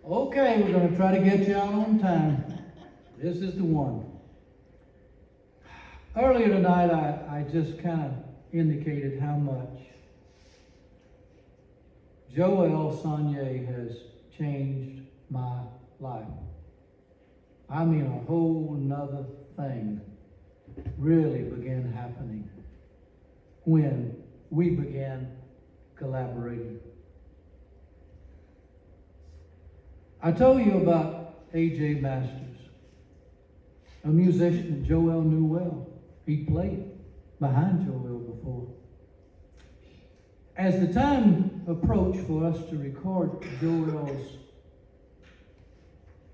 Okay, we're going to try to get you out on time. This is the one. Earlier tonight, I just kind of indicated how much Jo-EL Sonnier has changed my life. I mean, a whole nother thing really began happening when we began collaborating. I told you about A.J. Masters, a musician that Jo-El knew well. He played behind Jo-El before. As the time approached for us to record Jo-El's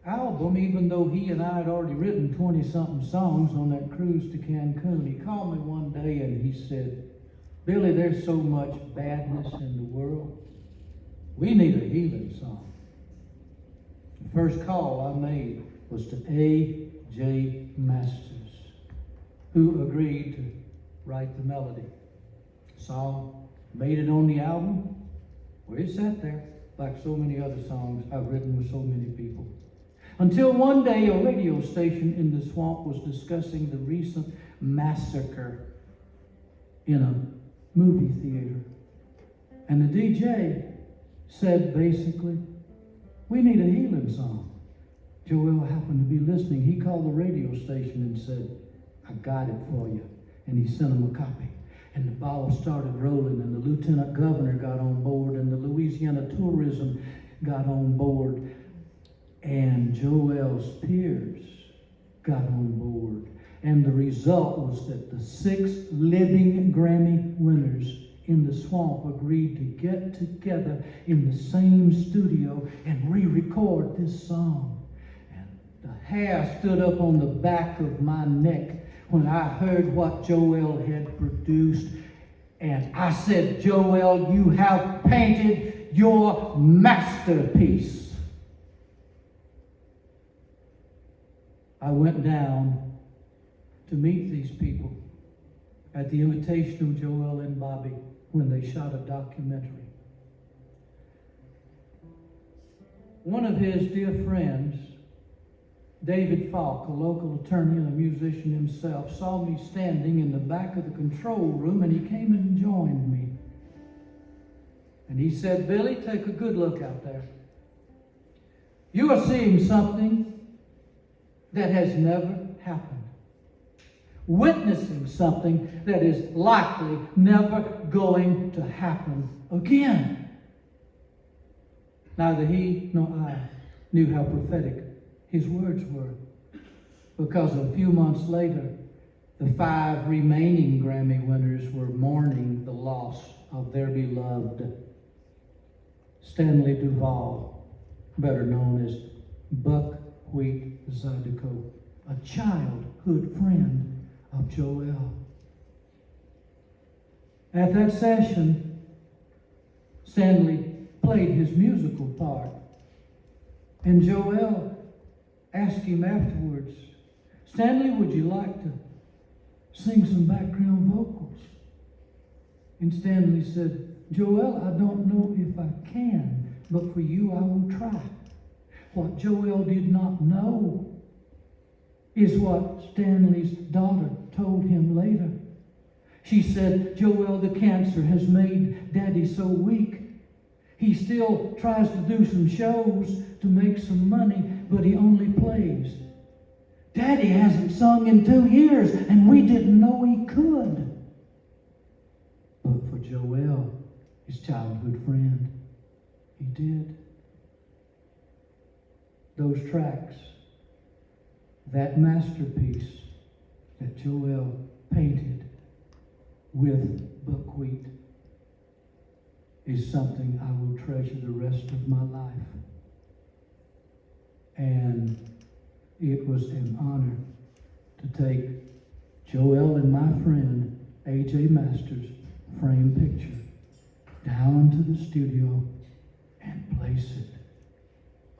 album, even though he and I had already written 20-something songs on that cruise to Cancun, he called me one day and he said, "Billy, there's so much badness in the world. We need a healing song." The first call I made was to A.J. Masters, who agreed to write the melody. The song made it on the album, where it sat there, like so many other songs I've written with so many people. Until one day, a radio station in the swamp was discussing the recent massacre in a movie theater. And the DJ said basically, "We need a healing song." Jo-El happened to be listening. He called the radio station and said, "I got it for you." And he sent them a copy. And the ball started rolling, and the lieutenant governor got on board, and the Louisiana tourism got on board, and Jo-El's peers got on board. And the result was that the 6 living Grammy winners in the swamp agreed to get together in the same studio and re-record this song. And the hair stood up on the back of my neck when I heard what Jo-El had produced. And I said, "Jo-El, you have painted your masterpiece." I went down to meet these people at the invitation of Jo-El and Bobby when they shot a documentary. One of his dear friends, David Falk, a local attorney and a musician himself, saw me standing in the back of the control room, and he came and joined me. And he said, "Billy, take a good look out there. You are seeing something that has never happened. Witnessing something that is likely never going to happen again." Neither he nor I knew how prophetic his words were, because a few months later, the 5 remaining Grammy winners were mourning the loss of their beloved Stanley Duvall, better known as Buckwheat Zydeco, a childhood friend of Jo-El. At that session, Stanley played his musical part, and Jo-El asked him afterwards, "Stanley, would you like to sing some background vocals?" And Stanley said, "Jo-El, I don't know if I can, but for you I will try." What Jo-El did not know is what Stanley's daughter told him later. She said, "Jo-El, the cancer has made Daddy so weak. He still tries to do some shows to make some money, but he only plays. Daddy hasn't sung in 2 years, and we didn't know he could." But for Jo-El, his childhood friend, he did. Those tracks, that masterpiece that Jo-El painted with buckwheat, is something I will treasure the rest of my life. And it was an honor to take Jo-El and my friend A.J. Masters' frame picture down to the studio and place it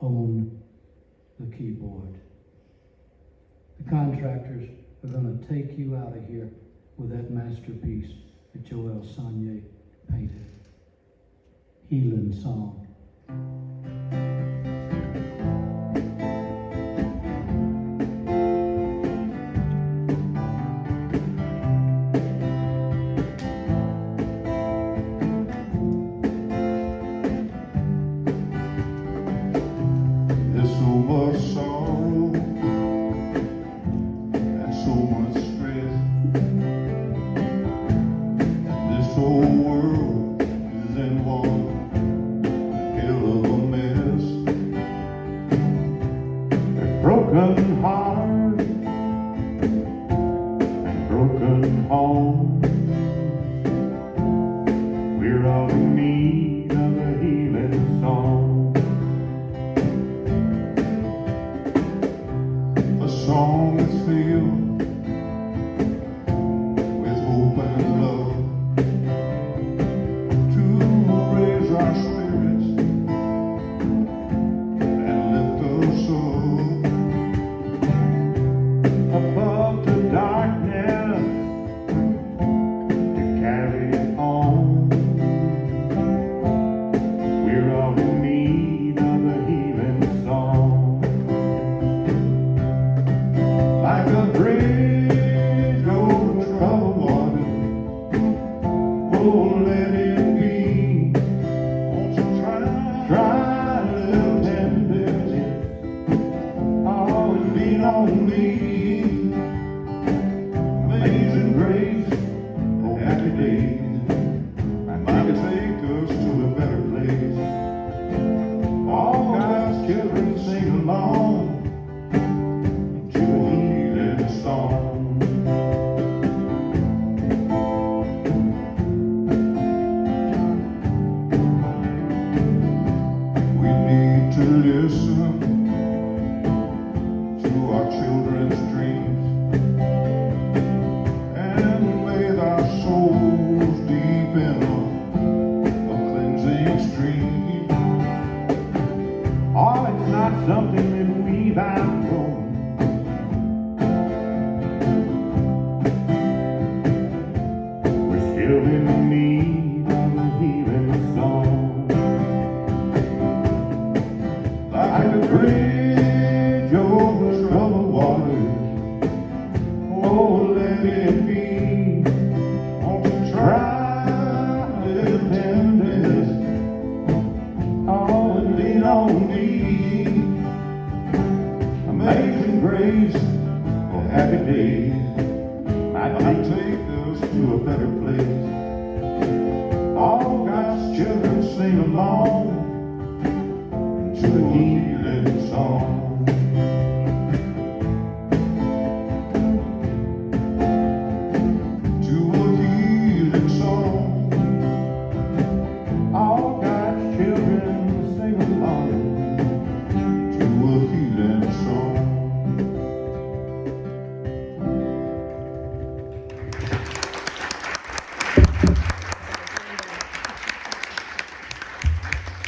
on the keyboard. The Contractors are going to take you out of here with that masterpiece that Jo-El Sonnier painted. Healin Song. broken heart and broken home. We're all in need of a healing song. A song that's filled with hope and love to raise our spirits and lift us up above the darkness to carry it on. We're all in need of a healing song. Like a bridge over troubled water, oh, let it be. Won't you try a little tenderness? Oh, and lean on me. Amazing grace, oh, happy days. Might take us to a better place. All God's children sing along to a healing song. We need to listen to our children's dreams and bathe our souls deep in a cleansing stream. Oh, it's not something that we've outgrown. We're still in need of a healing song. Like a bridge over troubled waters, oh, let it be. Won't you try a little tenderness? Oh, and lean on me. Amazing grace, oh, happy days. Might take us to a better place. All God's children sing along to a healing song. To a healing song. All God's children sing along to a healing song.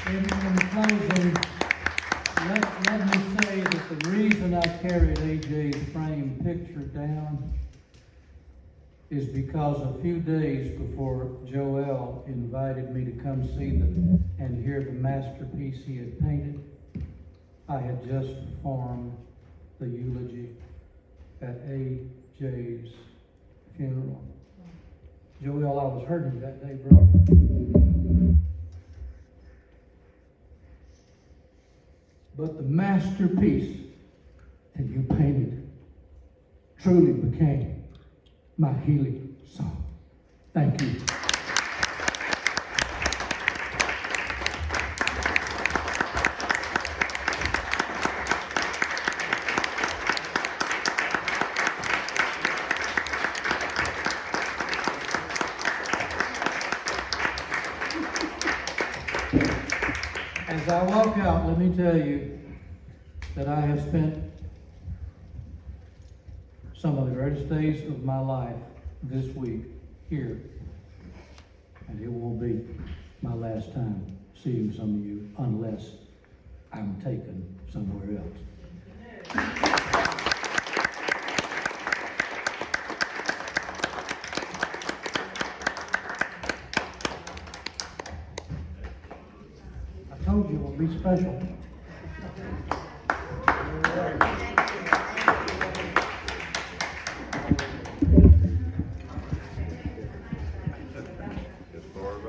In closing, let me say that the reason I carried AJ's framed picture down is because a few days before Jo-El invited me to come see and hear the masterpiece he had painted, I had just performed the eulogy at AJ's funeral. Jo-El, I was hurting that day, bro. But the masterpiece that you painted truly became my healing song. Thank you. As I walk out, let me tell you that I have spent some of the greatest days of my life this week here, and it won't be my last time seeing some of you unless I'm taken somewhere else. I told you it would be special. As far as